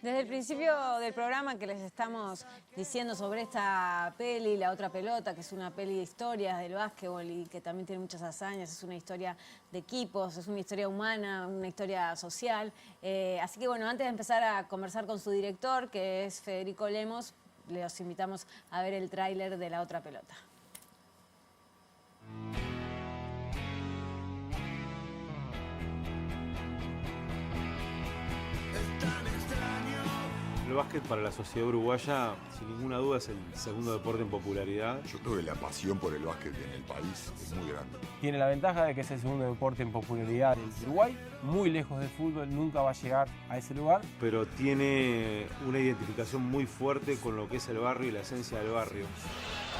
Desde el principio del programa que les estamos diciendo sobre esta peli, La Otra Pelota, que es una peli de historias del básquetbol y que también tiene muchas hazañas, es una historia de equipos, es una historia humana, una historia social. Así que bueno, antes de empezar a conversar con su director, que es Federico Lemos, les invitamos a ver el tráiler de La Otra Pelota. El básquet para la sociedad uruguaya, sin ninguna duda, es el segundo deporte en popularidad. Yo creo que la pasión por el básquet en el país es muy grande. Tiene la ventaja de que es el segundo deporte en popularidad en Uruguay, muy lejos del fútbol, nunca va a llegar a ese lugar. Pero tiene una identificación muy fuerte con lo que es el barrio y la esencia del barrio.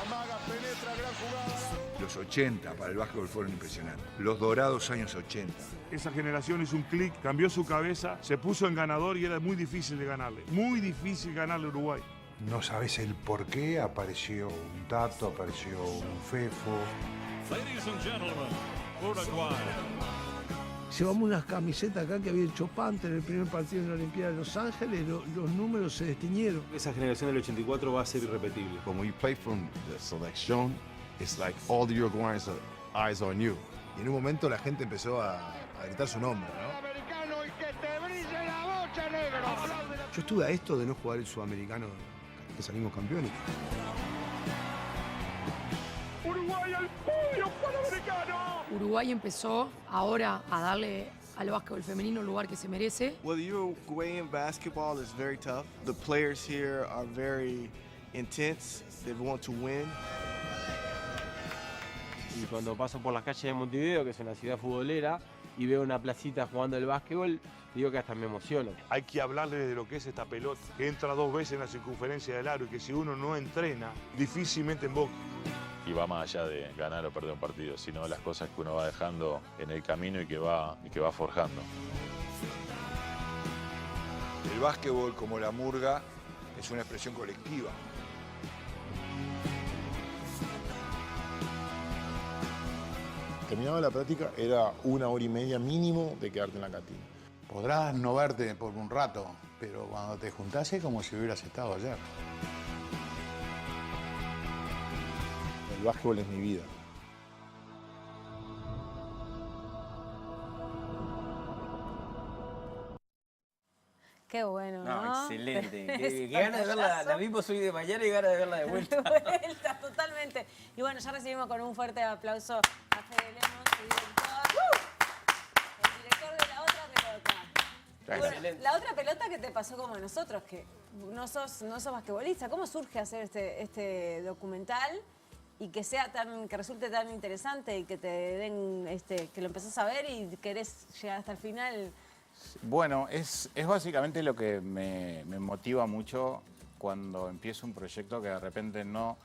Amaga, penetra, gran jugada. Los 80 para el básquetbol fueron impresionantes. Los dorados años 80. Esa generación hizo un clic, cambió su cabeza, se puso en ganador y era muy difícil de ganarle. Muy difícil ganarle a Uruguay. No sabes el por qué apareció un Tato, apareció un Fefo. Ladies and gentlemen, Uruguay. Llevamos unas camisetas acá que había hecho Panther en el primer partido en la Olimpiada de Los Ángeles, los números se destiñeron. Esa generación del 84 va a ser irrepetible. When we play from the selection, it's like all the Uruguayans are eyes on you. Y en un momento la gente empezó a gritar su nombre, ¿no? Yo estuve a esto de no jugar el sudamericano, que salimos campeones. ¡Uruguay al podio panamericano! Uruguay empezó ahora a darle al básquetbol femenino el lugar que se merece. Well, the Uruguayan basketball is very tough. The players here are very intense. They want to win. Y cuando paso por las calles de Montevideo, que es una ciudad futbolera, y veo una placita jugando el básquetbol, digo que hasta me emociono. Hay que hablarle de lo que es esta pelota, que entra 2 veces en la circunferencia del aro y que si uno no entrena, difícilmente emboca. Y va más allá de ganar o perder un partido, sino las cosas que uno va dejando en el camino y que va forjando. El básquetbol, como la murga, es una expresión colectiva. Terminaba la práctica, era 1 hora y media mínimo de quedarte en la cantina. Podrás no verte por un rato, pero cuando te juntás es como si hubieras estado ayer. El básquetbol es mi vida. Qué bueno, ¿no? No, excelente. Qué ganas de verla, la vimos hoy de mañana y ganas de verla de vuelta. De vuelta, totalmente. Y bueno, ya recibimos con un fuerte aplauso a Fede Lemos, su director, el director de La Otra Pelota. Bueno, La Otra Pelota que te pasó como a nosotros, que no sos basquetbolista. ¿Cómo surge hacer este documental y que resulte tan interesante y que te den, que lo empezás a ver y querés llegar hasta el final? Bueno, es básicamente lo que me motiva mucho cuando empiezo un proyecto que de repente no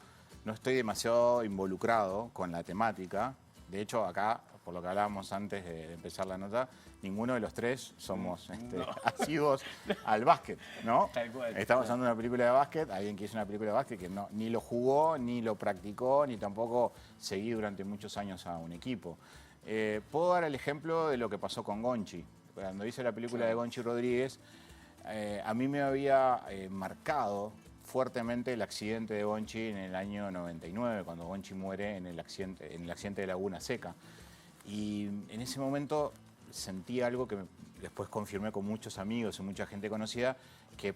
estoy demasiado involucrado con la temática. De hecho, acá, por lo que hablábamos antes de empezar la nota, ninguno de los tres somos asiduos al básquet, ¿no? Estamos hablando de una película de básquet, alguien que hizo una película de básquet que ni lo jugó, ni lo practicó, ni tampoco seguí durante muchos años a un equipo. Puedo dar el ejemplo de lo que pasó con Gonchi. Cuando hice la película de Gonchi Rodríguez, a mí me había marcado fuertemente el accidente de Gonchi en el año 99, cuando Gonchi muere en el accidente de Laguna Seca. Y en ese momento sentí algo que después confirmé con muchos amigos y mucha gente conocida, que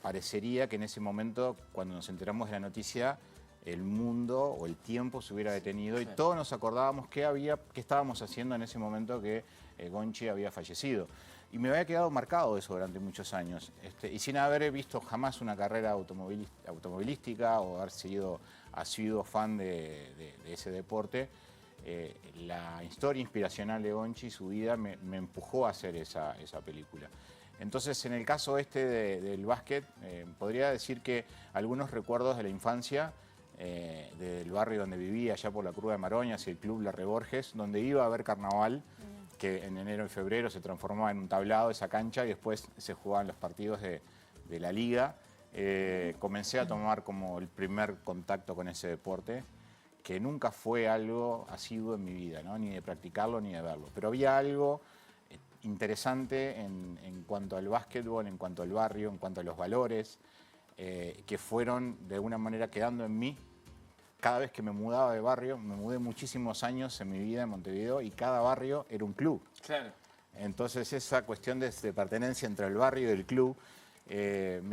parecería que en ese momento, cuando nos enteramos de la noticia, el mundo o el tiempo se hubiera detenido y todos nos acordábamos qué estábamos haciendo en ese momento que Gonchi había fallecido. Y me había quedado marcado eso durante muchos años. Y sin haber visto jamás una carrera automovilística o haber sido asiduo fan de ese deporte, la historia inspiracional de Gonchi, su vida, me empujó a hacer esa película. Entonces, en el caso del básquet, podría decir que algunos recuerdos de la infancia, del barrio donde vivía, allá por la Cruz de Maroñas y el Club Larre Borges, donde iba a ver carnaval, que en enero y febrero se transformaba en un tablado esa cancha y después se jugaban los partidos de la liga. Comencé a tomar como el primer contacto con ese deporte, que nunca fue algo asiduo en mi vida, ¿no? Ni de practicarlo ni de verlo. Pero había algo interesante en cuanto al básquetbol, en cuanto al barrio, en cuanto a los valores, que fueron de alguna manera quedando en mí. Cada vez que me mudaba de barrio, me mudé muchísimos años en mi vida en Montevideo y cada barrio era un club. Claro. Entonces esa cuestión de pertenencia entre el barrio y el club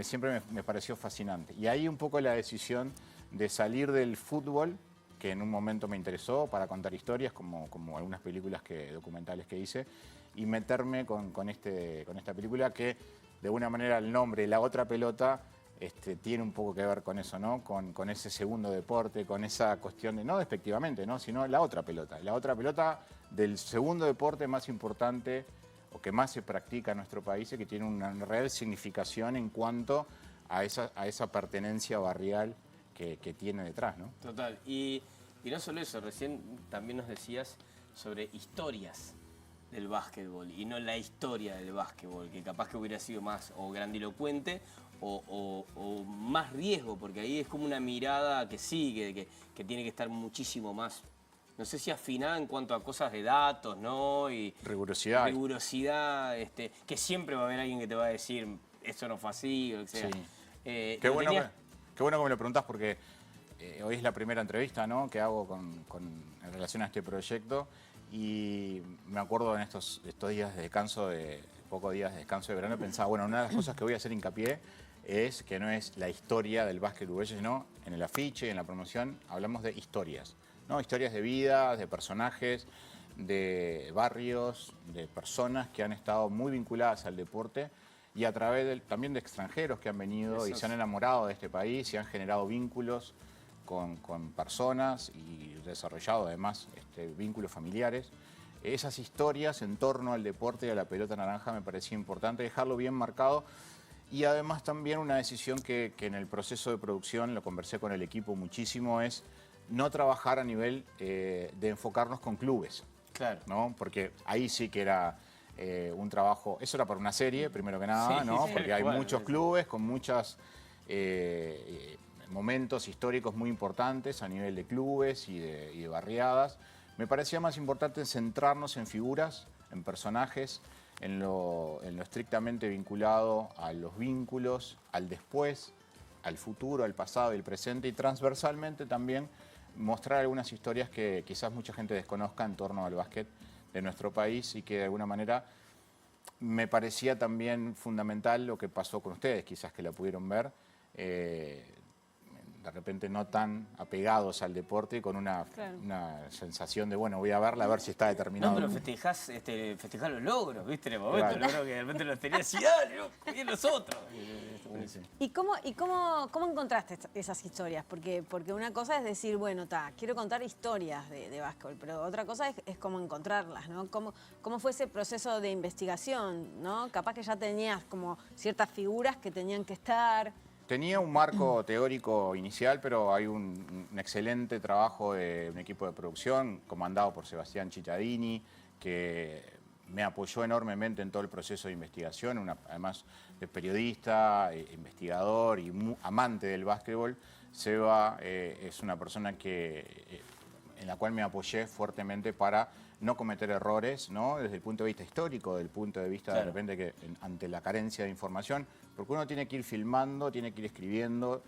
siempre me pareció fascinante. Y ahí un poco la decisión de salir del fútbol, que en un momento me interesó para contar historias, como algunas películas documentales que hice, y meterme con esta película que, de alguna manera, el nombre La Otra Pelota tiene un poco que ver con eso, ¿no? Con ese segundo deporte, con esa cuestión de, no despectivamente, ¿no? Sino la otra pelota del segundo deporte más importante o que más se practica en nuestro país y que tiene una real significación en cuanto a esa pertenencia barrial que tiene detrás, ¿no? Total. Y no solo eso, recién también nos decías sobre historias del básquetbol y no la historia del básquetbol, que capaz que hubiera sido más o grandilocuente o más riesgo, porque ahí es como una mirada que sigue, que tiene que estar muchísimo más, no sé si afinada en cuanto a cosas de datos, ¿no? Y rigurosidad. Que siempre va a haber alguien que te va a decir, esto no fue así, o lo que sea. Sí. Qué bueno que me lo preguntás porque hoy es la primera entrevista, ¿no? que hago en relación a este proyecto y me acuerdo en estos días de descanso, pocos días de descanso de verano, pensaba, bueno, una de las cosas que voy a hacer hincapié es que no es la historia del básquet uruguayo, sino en el afiche, en la promoción, hablamos de historias, ¿no? Historias de vidas, de personajes, de barrios, de personas que han estado muy vinculadas al deporte y a través también de extranjeros que han venido y se han enamorado de este país y han generado vínculos con personas y desarrollado además vínculos familiares. Esas historias en torno al deporte y a la pelota naranja me parecía importante dejarlo bien marcado y además también una decisión que en el proceso de producción, lo conversé con el equipo muchísimo, es no trabajar a nivel de enfocarnos con clubes. Claro. ¿No? Porque ahí sí que era un trabajo, eso era para una serie, primero que nada, sí, ¿no? sí, Porque hay muchos clubes con muchos momentos históricos muy importantes a nivel de clubes y de barriadas. Me parecía más importante centrarnos en figuras, en personajes, en lo estrictamente vinculado a los vínculos, al después, al futuro, al pasado y al presente y transversalmente también mostrar algunas historias que quizás mucha gente desconozca en torno al básquet de nuestro país y que de alguna manera me parecía también fundamental lo que pasó con ustedes, quizás que la pudieron ver, de repente no tan apegados al deporte con una sensación de, bueno, voy a verla a ver si está determinado. No, pero festejás los logros, ¿viste? En el momento, claro. Logros que de repente los tenías y dale, bien los otros. ¿Y cómo encontraste esas historias? Porque una cosa es decir, bueno, quiero contar historias de básquetbol, pero otra cosa es cómo encontrarlas, ¿no? ¿Cómo fue ese proceso de investigación, ¿no? Capaz que ya tenías como ciertas figuras que tenían que estar. Tenía un marco teórico inicial, pero hay un excelente trabajo de un equipo de producción comandado por Sebastián Cittadini, que me apoyó enormemente en todo el proceso de investigación, además de periodista, investigador y amante del básquetbol. Seba es una persona en la cual me apoyé fuertemente para no cometer errores, ¿no? Desde el punto de vista histórico, desde el punto de vista de repente que ante la carencia de información, porque uno tiene que ir filmando, tiene que ir escribiendo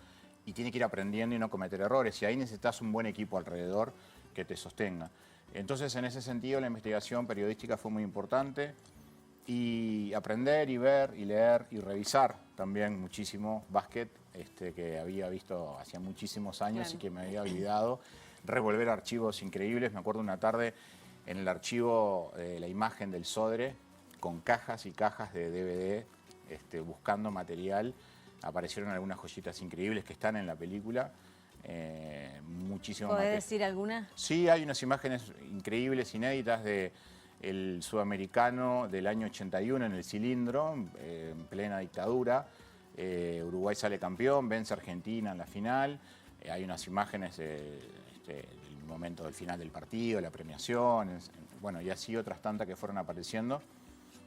y tiene que ir aprendiendo y no cometer errores. Y ahí necesitas un buen equipo alrededor que te sostenga. Entonces, en ese sentido, la investigación periodística fue muy importante y aprender y ver y leer y revisar también muchísimo básquet que había visto hacía muchísimos años y que me había olvidado. Revolver archivos increíbles. Me acuerdo una tarde en el archivo de la imagen del Sodre con cajas y cajas de DVD buscando material. Aparecieron algunas joyitas increíbles que están en la película. Muchísimo ¿Podés decir alguna? Sí, hay unas imágenes increíbles, inéditas del sudamericano del año 81 en el Cilindro, en plena dictadura. Uruguay sale campeón, vence a Argentina en la final. Hay unas imágenes del momento del final del partido, la premiación, bueno, y así otras tantas que fueron apareciendo.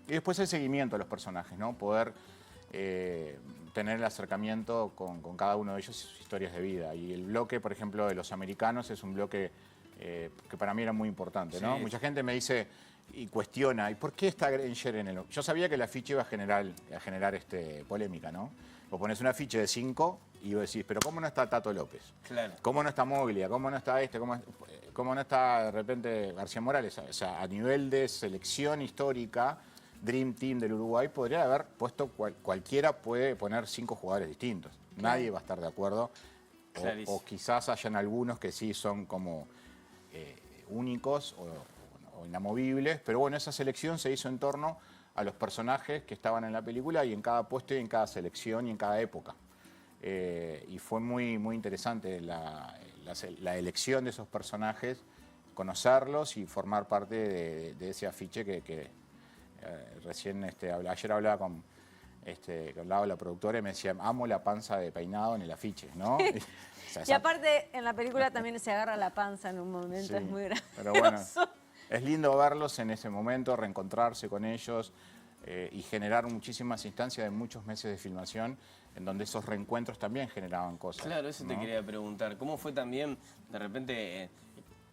Y después el seguimiento a los personajes, ¿no? Poder tener el acercamiento con cada uno de ellos y sus historias de vida. Y el bloque, por ejemplo, de los americanos es un bloque que para mí era muy importante, ¿no? Sí. Mucha gente me dice, y cuestiona, ¿y por qué está Granger en el...? Yo sabía que el afiche iba a generar polémica, ¿no? Vos pones un afiche de 5 y vos decís, pero ¿cómo no está Tato López? Claro. ¿Cómo no está Moglia? ¿Cómo no está ¿Cómo no está de repente García Morales? O sea, a nivel de selección histórica, Dream Team del Uruguay podría haber puesto, cualquiera puede poner 5 jugadores distintos. Claro. Nadie va a estar de acuerdo. O quizás hayan algunos que sí son como únicos o inamovibles, pero bueno, esa selección se hizo en torno a los personajes que estaban en la película y en cada puesto y en cada selección y en cada época. Y fue muy, muy interesante la elección de esos personajes, conocerlos y formar parte de ese afiche que recién, ayer hablaba con la productora y me decía, amo la panza de Peinado en el afiche, ¿no? Y aparte, en la película también se agarra la panza en un momento, sí, es muy gracioso. Pero bueno, es lindo verlos en ese momento, reencontrarse con ellos y generar muchísimas instancias de muchos meses de filmación en donde esos reencuentros también generaban cosas. Claro, eso ¿no? te quería preguntar. ¿Cómo fue también, de repente,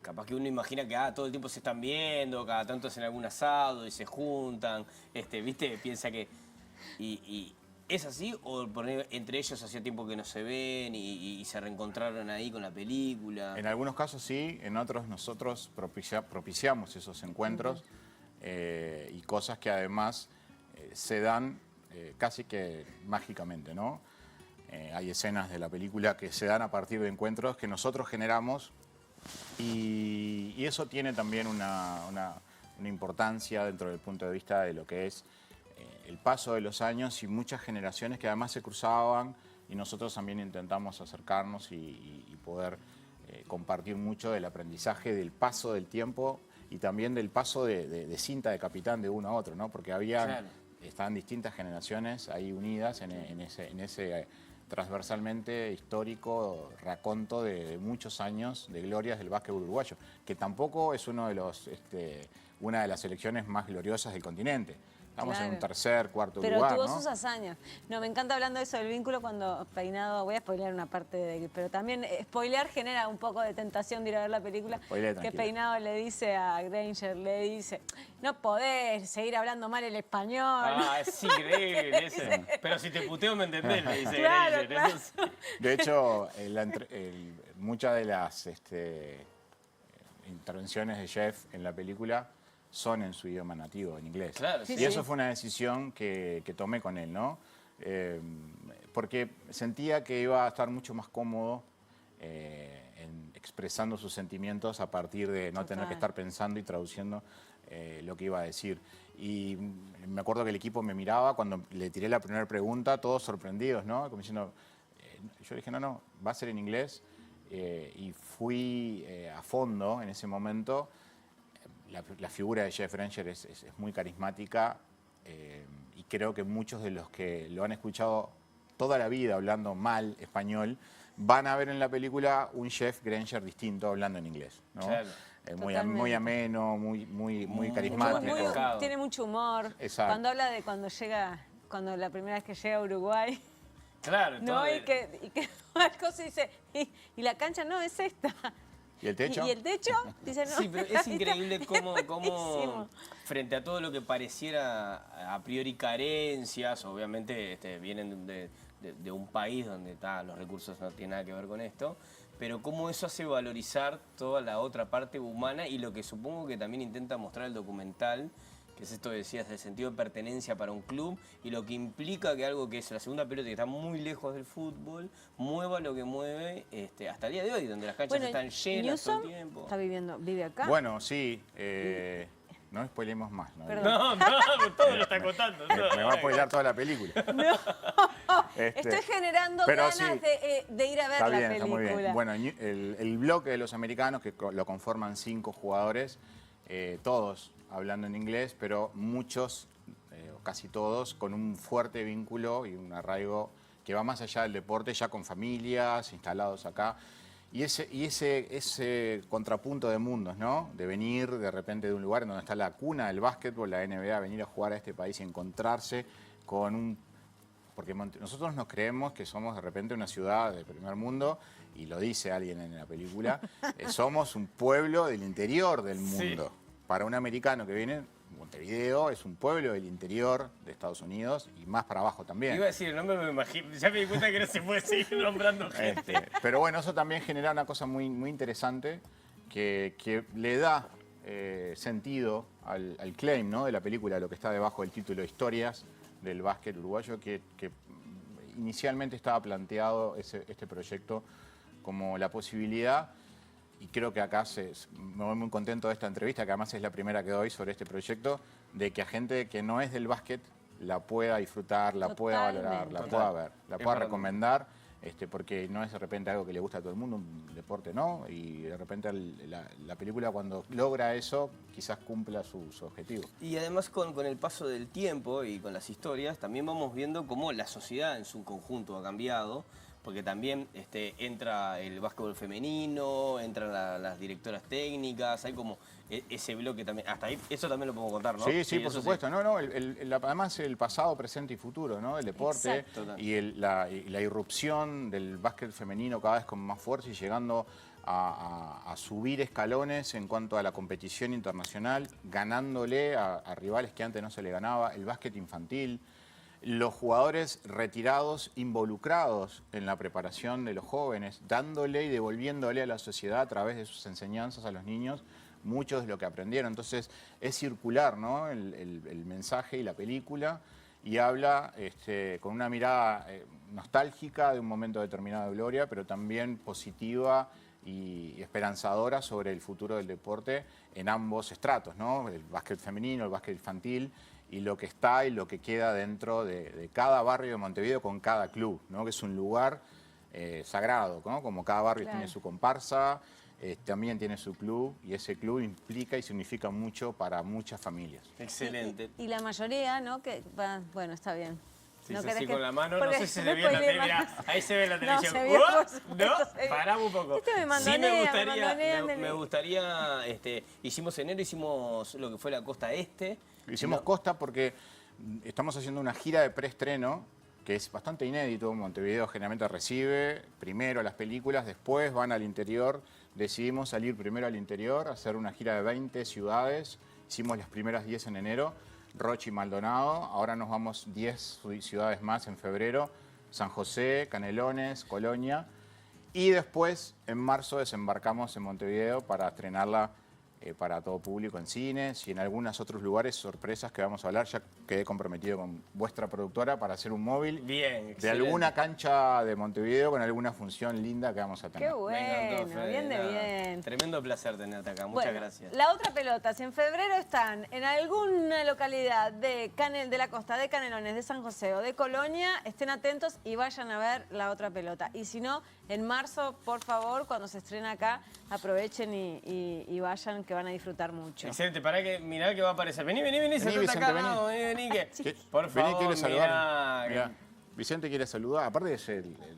capaz que uno imagina que todo el tiempo se están viendo, cada tanto hacen algún asado y se juntan, ¿viste? Piensa que... Y ¿es así o entre ellos hacía tiempo que no se ven y se reencontraron ahí con la película? En algunos casos sí, en otros nosotros propiciamos esos encuentros y cosas que además se dan casi que mágicamente, ¿no? Hay escenas de la película que se dan a partir de encuentros que nosotros generamos y eso tiene también una importancia dentro del punto de vista de lo que es el paso de los años y muchas generaciones que además se cruzaban y nosotros también intentamos acercarnos y poder compartir mucho del aprendizaje del paso del tiempo y también del paso de cinta de capitán de uno a otro, ¿no? Porque estaban distintas generaciones ahí unidas en ese transversalmente histórico raconto de muchos años de glorias del básquetbol uruguayo, que tampoco es una de las selecciones más gloriosas del continente. Estamos en un tercer, cuarto lugar, Pero tuvo ¿no? sus hazañas. No, me encanta hablando de eso del vínculo cuando Peinado, voy a spoilear una parte pero también spoilear genera un poco de tentación de ir a ver la película. Que Peinado le dice a Granger, no podés seguir hablando mal el español. Ah, es increíble ese. Pero si te puteo me entendés, le dice Claro, Granger. claro. De hecho, muchas de las intervenciones de Jeff en la película son en su idioma nativo, en inglés. Claro, y eso fue una decisión que tomé con él, ¿no? Porque sentía que iba a estar mucho más cómodo expresando sus sentimientos a partir de no tener que estar pensando y traduciendo lo que iba a decir. Y me acuerdo que el equipo me miraba cuando le tiré la primera pregunta, todos sorprendidos, ¿no? Como diciendo, yo dije, no, va a ser en inglés. Y fui a fondo en ese momento. La figura de Jeff Granger es muy carismática y creo que muchos de los que lo han escuchado toda la vida hablando mal español van a ver en la película un Jeff Granger distinto hablando en inglés, ¿no? Claro. Muy ameno, muy carismático. Tiene mucho humor. Exacto. Cuando habla de cuando la primera vez que llega a Uruguay. Claro, ¿no? Y que cosas dice, y la cancha no es esta. ¿Y el techo? ¿Y el techo? Dice, no. Sí, pero es increíble cómo frente a todo lo que pareciera a priori carencias, obviamente vienen de un país donde los recursos no tienen nada que ver con esto, pero cómo eso hace valorizar toda la otra parte humana y lo que supongo que también intenta mostrar el documental, que es esto que decías, del sentido de pertenencia para un club y lo que implica que algo que es la segunda pelota que está muy lejos del fútbol, mueva lo que mueve hasta el día de hoy, donde las canchas están llenas todo el tiempo. ¿Vive acá? Bueno, sí. No spoilemos más. ¿No? No, todo lo está contando. Me va a spoilar toda la película. No, estoy generando ganas de ir a ver la película. Está muy bien. Bueno, el bloque de los americanos, que lo conforman 5 jugadores, todos hablando en inglés, pero muchos, o casi todos, con un fuerte vínculo y un arraigo que va más allá del deporte, ya con familias instalados acá. Y ese contrapunto de mundos, ¿no? De venir de repente de un lugar en donde está la cuna del básquetbol, la NBA, venir a jugar a este país y encontrarse con un... Porque nosotros nos creemos que somos de repente una ciudad del primer mundo, y lo dice alguien en la película, somos un pueblo del interior del mundo. para un americano que viene, Montevideo es un pueblo del interior de Estados Unidos y más para abajo también. Iba a decir el nombre, me imagino, ya me di cuenta que no se puede seguir nombrando gente. Pero bueno, eso también genera una cosa muy, muy interesante que le da sentido al claim, ¿no?, de la película, lo que está debajo del título Historias del básquet uruguayo, que inicialmente estaba planteado este proyecto como la posibilidad, y creo que acá me voy muy contento de esta entrevista, que además es la primera que doy sobre este proyecto, de que a gente que no es del básquet la pueda disfrutar, la pueda valorar, la pueda ver, la pueda recomendar, porque no es de repente algo que le gusta a todo el mundo, un deporte no, y de repente la película cuando logra eso quizás cumpla su objetivo. Y además con el paso del tiempo y con las historias también vamos viendo cómo la sociedad en su conjunto ha cambiado, porque también entra el básquetbol femenino, entran las directoras técnicas, hay como ese bloque también, hasta ahí, eso también lo podemos contar, ¿no? Sí, por supuesto, sí. Además el pasado, presente y futuro, ¿no?, del deporte. Exacto. Y la irrupción del básquet femenino cada vez con más fuerza y llegando a subir escalones en cuanto a la competición internacional, ganándole a rivales que antes no se le ganaba, el básquet infantil, los jugadores retirados involucrados en la preparación de los jóvenes, dándole y devolviéndole a la sociedad a través de sus enseñanzas a los niños muchos de lo que aprendieron. Entonces es circular, ¿no?, el mensaje y la película, y habla con una mirada nostálgica de un momento determinado de gloria, pero también positiva y esperanzadora sobre el futuro del deporte en ambos estratos, ¿no?, el básquet femenino, el básquet infantil, y lo que está y lo que queda dentro de cada barrio de Montevideo con cada club, ¿no?, que es un lugar sagrado, ¿no?, como cada barrio tiene su comparsa, también tiene su club, y ese club implica y significa mucho para muchas familias. Excelente. Y la mayoría, ¿no?, que bueno, está bien. Sí, no así con la mano, no sé si se ve en la tele, ahí se ve en la televisión. No, paramos un poco. Me gustaría, hicimos enero, hicimos lo que fue la costa este. Hicimos costa porque estamos haciendo una gira de preestreno que es bastante inédito. Montevideo generalmente recibe primero las películas, después van al interior. Decidimos salir primero al interior, hacer una gira de 20 ciudades. Hicimos las primeras 10 en enero, Rocha y Maldonado. Ahora nos vamos 10 ciudades más en febrero, San José, Canelones, Colonia. Y después, en marzo, desembarcamos en Montevideo para estrenarla para todo público en cines y en algunos otros lugares, sorpresas que vamos a hablar. Ya quedé comprometido con vuestra productora para hacer un móvil de alguna cancha de Montevideo con alguna función linda que vamos a tener. Qué bueno, bien de bien. Tremendo placer tenerte acá, muchas gracias. La otra pelota, si en febrero están en alguna localidad de la costa, de Canelones, de San José o de Colonia, estén atentos y vayan a ver la otra pelota. Y si no, en marzo, por favor, cuando se estrena acá, aprovechen y vayan, que van a disfrutar mucho. Excelente, mirá que va a aparecer. Vení, sentate acá. No, vení, que... Por favor, quiere saludar. Mirá. Vicente quiere saludar, aparte es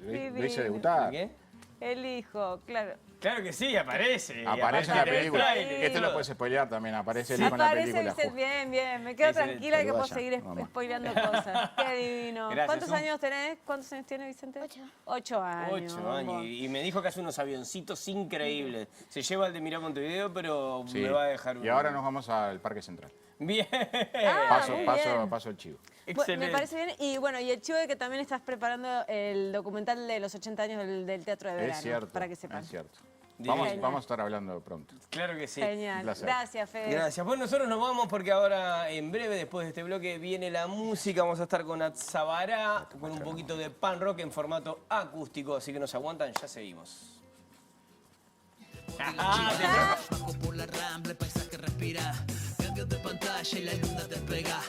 lo hice debutar. ¿Qué? El hijo, claro. Claro que sí, aparece. Aparece en la película. Esto lo puedes spoilear también, aparece el hijo en la película. Aparece bien, me quedo tranquila que puedo seguir spoileando cosas. Qué divino. Gracias, ¿cuántos años tenés? ¿Cuántos años tiene Vicente? 8 años. 8 años. Y me dijo que hace unos avioncitos increíbles. Se lleva el de Mirá Montevideo, pero me va a dejar Y ahora nos vamos al Parque Central. Bien. Paso el chivo. Excelente. Me parece bien. Y bueno, y el chivo de que también estás preparando el documental de los 80 años del Teatro de Verano. Es cierto, para que sepan. Es cierto. Vamos a estar hablando pronto. Claro que sí. Genial. Un placer. Gracias, Fede. Gracias. Bueno, nosotros nos vamos porque ahora, en breve, después de este bloque, viene la música. Vamos a estar con Atzabará, con un poquito de pan rock en formato acústico. Así que nos aguantan, ya seguimos. Bajo por la rambla, el paisaje respira. Cambios de pantalla y la luna te pega.